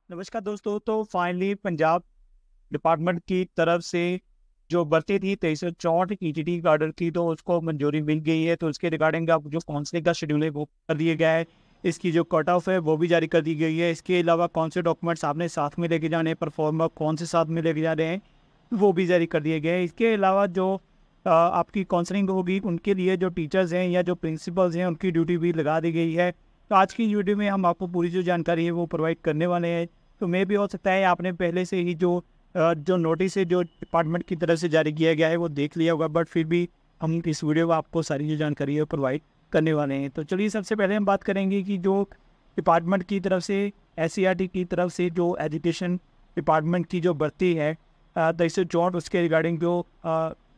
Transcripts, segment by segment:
नमस्कार दोस्तों। तो फाइनली पंजाब डिपार्टमेंट की तरफ से जो भर्ती थी 2364 ईटीटी कार्डर की, तो उसको मंजूरी मिल गई है। तो उसके रिगार्डिंग अब जो काउंसलिंग का शेड्यूल है वो कर दिया गया है। इसकी जो कट ऑफ है वो भी जारी कर दी गई है। इसके अलावा कौन से डॉक्यूमेंट्स आपने साथ में लेके जाने हैं, परफॉर्मर कौन से साथ में लेके जा रहे हैं, वो भी जारी कर दिए गए हैं। इसके अलावा जो आपकी काउंसलिंग होगी उनके लिए जो टीचर्स हैं या जो प्रिंसिपल्स हैं उनकी ड्यूटी भी लगा दी गई है। तो आज की वीडियो में हम आपको पूरी जो जानकारी है वो प्रोवाइड करने वाले हैं। तो मे भी हो सकता है आपने पहले से ही जो नोटिस है जो डिपार्टमेंट की तरफ से जारी किया गया है वो देख लिया होगा, बट फिर भी हम इस वीडियो में आपको सारी जो जानकारी है प्रोवाइड करने वाले हैं। तो चलिए सबसे पहले हम बात करेंगे कि जो डिपार्टमेंट की तरफ से एससीईआरटी की तरफ से जो एजुकेशन डिपार्टमेंट की जो भर्ती है 2364 उसके रिगार्डिंग जो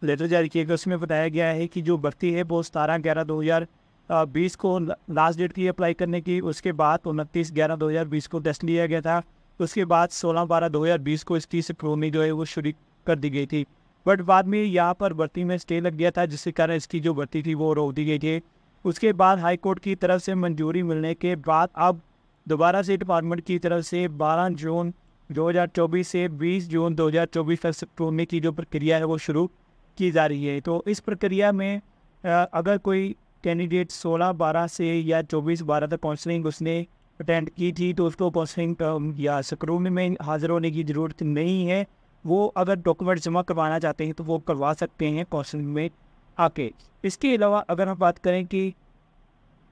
लेटर जारी किया गया उसमें बताया गया है कि जो भर्ती है वो 17/11/2020 को लास्ट डेट थी अप्लाई करने की। उसके बाद 29/11/2020 को टेस्ट लिया गया था। उसके बाद 16/12/2020 को इसकी स्क्रूटनी जो है वो शुरू कर दी गई थी, बट बाद में यहाँ पर भर्ती में स्टे लग गया था, जिसके कारण इसकी जो भर्ती थी वो रोक दी गई थी। उसके बाद हाई कोर्ट की तरफ से मंजूरी मिलने के बाद अब दोबारा से डिपार्टमेंट की तरफ से 12 जून 2024 से 20 जून 2024 तक स्क्रूटनी की जो प्रक्रिया है वो शुरू की जा रही है। तो इस प्रक्रिया में अगर कोई कैंडिडेट 16/12 से या 24/12 तक काउंसलिंग उसने अटेंड की थी तो उसको काउंसलिंग या स्क्रूटनी में हाजिर होने की ज़रूरत नहीं है। वो अगर डॉक्यूमेंट जमा करवाना चाहते हैं तो वो करवा सकते हैं काउंसलिंग में आके। इसके अलावा अगर हम बात करें कि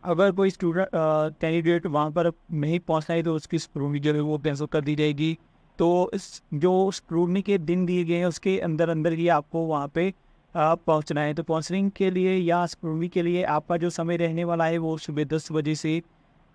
अगर कोई स्टूडेंट कैंडिडेट वहाँ पर नहीं पहुँचना है तो उसकी स्क्रूटनी जो है वो कैंसिल कर दी जाएगी। तो इस जो स्क्रूटनी के दिन दिए गए हैं उसके अंदर अंदर ही आपको वहाँ पे पहुँचना है। तो काउंसलिंग के लिए या स्क्रूटनी के लिए आपका जो समय रहने वाला है वो सुबह 10 बजे से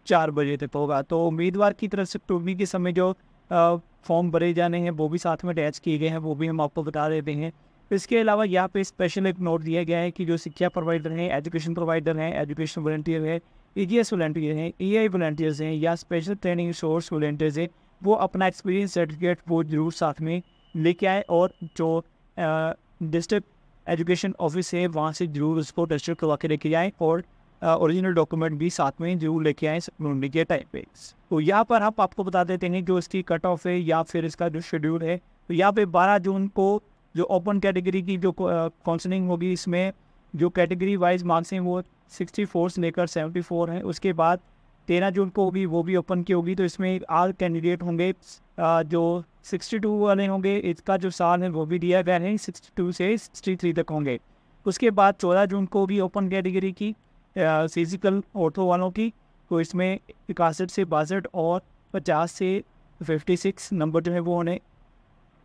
4 बजे तक होगा। तो उम्मीदवार की तरफ से स्क्रूटनी के समय जो फॉर्म भरे जाने हैं वो भी साथ में अटैच किए गए हैं, वो भी हम आपको बता देते हैं। इसके अलावा यहाँ पे स्पेशल एक नोट दिया गया है कि जो शिक्षा प्रोवाइडर हैं, एजुकेशन प्रोवाइडर हैं, एजुकेशन वॉलंटियर है, ईजीएस वॉलंटियर हैं, ईआई वॉलंटियर्स हैं या स्पेशल ट्रेनिंग रिसोर्स वॉलंटियर्स हैं, वो अपना एक्सपीरियंस सर्टिफिकेट वो जरूर साथ में लेके आए और जो डिस्ट्रिक्ट एजुकेशन ऑफिस है वहाँ से जरूर उसको रजिस्टर करवा के लेके जाएँ और ओरिजिनल डॉक्यूमेंट भी साथ में जरूर लेके आए स्क्रूटनी के टाइम पे। तो यहाँ पर हम आपको बता देते हैं जो इसकी कट ऑफ है या फिर इसका जो शेड्यूल है। तो यहाँ पे 12 जून को जो ओपन कैटेगरी की जो काउंसलिंग होगी, इसमें जो कैटेगरी वाइज मार्क्स हैं वो 64 से लेकर 74 हैं। उसके बाद 13 जून को होगी, वो भी ओपन की होगी। तो इसमें आल कैंडिडेट होंगे जो 62 वाले होंगे। इसका जो साल है वो भी दिया गया है, 62 से 63 तक होंगे। उसके बाद 14 जून को भी ओपन कैटेगरी की फिजिकल ऑर्थो वालों की, तो इसमें 61 से 62 और 50 से 56 नंबर जो है वो होने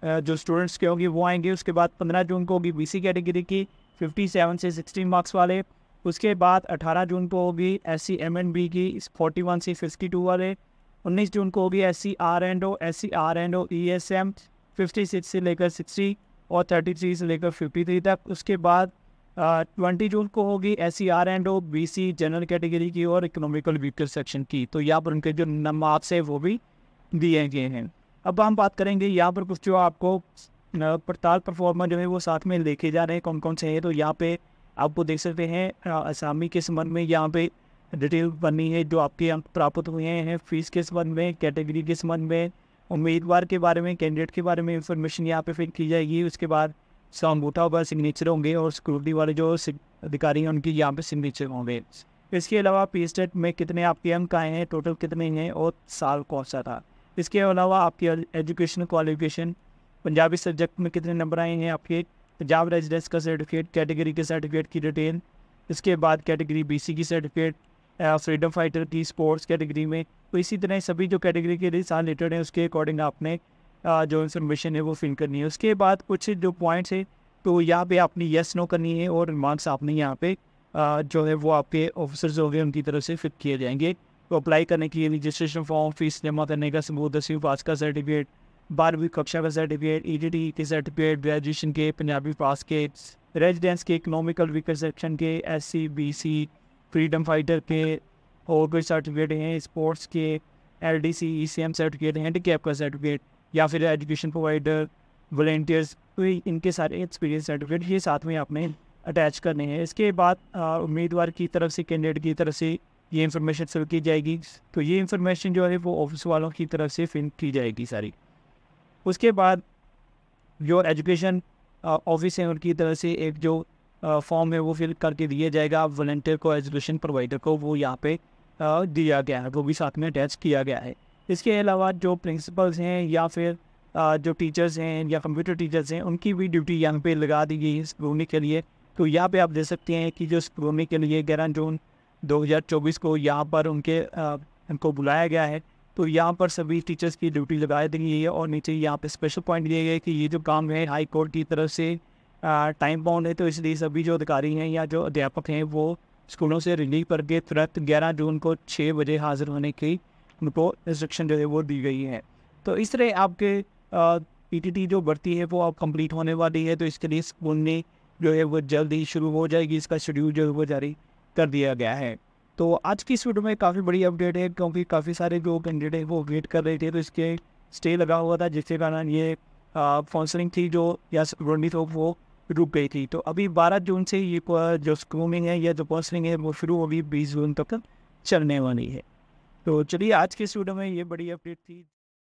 जो स्टूडेंट्स के होंगे वो आएंगे। उसके बाद 15 जून को होगी बीसी कैटेगरी की 57 से 16 मार्क्स वाले। उसके बाद 18 जून को होगी SC MNB की 41 से 52 वाले। 19 जून को होगी SC R&O SC R&O ESM 56 से लेकर 60 और 33 से लेकर 53 तक। उसके बाद 20 जून को होगी SC R&O BC general category की और इकोनॉमिकल वीकर सेक्शन की। तो यहाँ पर उनके जो मार्क्स है वो भी दिए गए हैं। अब हम बात करेंगे यहाँ पर कुछ जो आपको पड़ताल परफॉर्मर जो है वो साथ में लेके जा रहे हैं कौन कौन से हैं। तो यहाँ पे आपको देख सकते हैं असामी के संबंध में यहाँ पे डिटेल बननी है, जो आपके अंक प्राप्त हुए हैं, फीस के संबंध में, कैटेगरी के संबंध में, उम्मीदवार के बारे में, कैंडिडेट के बारे में इंफॉर्मेशन यहाँ पे फिल की जाएगी। उसके बाद अंगूठा पर सिग्नेचर होंगे और सिक्योरिटी वाले जो अधिकारी हैं उनकी यहाँ पे सिग्नेचर होंगे। इसके अलावा पी स्टेट में कितने आपके अंक आए हैं, टोटल कितने हैं और साल कौन सा था। इसके अलावा आपकी एजुकेशन क्वालिफिकेशन, पंजाबी सब्जेक्ट में कितने नंबर आए हैं आपके, पंजाब रेजिडेंस का सर्टिफिकेट, कैटेगरी के सर्टिफिकेट की डिटेल। इसके बाद कैटेगरी BC की सर्टिफिकेट, फ्रीडम फाइटर की स्पोर्ट्स कैटेगरी में। तो इसी तरह सभी जो कैटेगरी के लिए साल रिलेटेड है उसके अकॉर्डिंग आपने जो इन्फॉर्मेशन है वो फिल करनी है। उसके बाद कुछ जो पॉइंट्स है तो यहाँ पे आपने येस नो करनी है और मार्क्स आपने यहाँ पे जो है वो आपके ऑफिसर्स हो गए उनकी तरफ से फिट किए जाएंगे। तो अप्लाई करने के लिए रजिस्ट्रेशन फॉर्म, फीस जमा करने का सबूत, 10वीं पास का सर्टिफिकेट, 12वीं कक्षा का सर्टिफिकेट, ETT के सर्टिफिकेट, ग्रेजुएशन के, पंजाबी पास के, रेजिडेंस के, इकोनॉमिकल वीकर सेक्शन के, SC BC फ्रीडम फाइटर के और कोई सर्टिफिकेट हैं, स्पोर्ट्स के, LDC ECM सर्टिफिकेट, हैंडीकैप का सर्टिफिकेट या फिर एजुकेशन प्रोवाइडर, वॉलंटियर्स, तो इनके सारे एक्सपीरियंस सर्टिफिकेट ये साथ में आपने अटैच करने हैं। इसके बाद उम्मीदवार की तरफ से, कैंडिडेट की तरफ से ये इन्फॉर्मेशन फिल की जाएगी। तो ये इन्फॉर्मेशन जो है वो ऑफिस वालों की तरफ से फिल की जाएगी सारी। उसके बाद जो एजुकेशन ऑफिस है उनकी तरफ से एक जो फॉर्म है वो फिल करके दिया जाएगा वॉलंटियर को, एजुकेशन प्रोवाइडर को, वो यहाँ पे दिया गया है, वो भी साथ में अटैच किया गया है। इसके अलावा जो प्रिंसिपल्स हैं या फिर जो टीचर्स हैं या कंप्यूटर टीचर्स हैं, उनकी भी ड्यूटी यहाँ पे लगा दी गई है स्क्रूटनी के लिए। तो यहाँ पे आप देख सकते हैं कि जो स्क्रूटनी के लिए 11 जून 2024 को यहाँ पर उनको बुलाया गया है। तो यहाँ पर सभी टीचर्स की ड्यूटी लगा दी गई है और नीचे यहाँ पे स्पेशल पॉइंट दिए गए कि ये जो काम है हाई कोर्ट की तरफ से टाइम बाउंड है, तो इसलिए सभी जो अधिकारी हैं या जो अध्यापक हैं वो स्कूलों से रिलीव करके तुरंत 11 जून को 6 बजे हाजिर होने की उनको इंस्ट्रक्शन जो है वो दी गई है। तो इस तरह आपके पीटीटी जो भर्ती है वो अब कंप्लीट होने वाली है। तो इसके लिए स्कूल ने जो है वो जल्द ही शुरू हो जाएगी, इसका शेड्यूल जो है वो जारी कर दिया गया है। तो आज की इस वीडियो में काफ़ी बड़ी अपडेट है, क्योंकि काफ़ी सारे जो कैंडिडेट हैं वो वेट कर रहे थे, तो इसके स्टे लगा हुआ था, जिसके कारण ये काउंसलिंग थी जो या स्क्रूटनी थी वो रुक गई थी। तो अभी 12 जून से ये जो स्क्रूटनिंग है या जो काउंसलिंग है वो शुरू होगी, 20 जून तक चलने वाली है। तो चलिए आज के इस वीडियो में ये बड़ी अपडेट थी।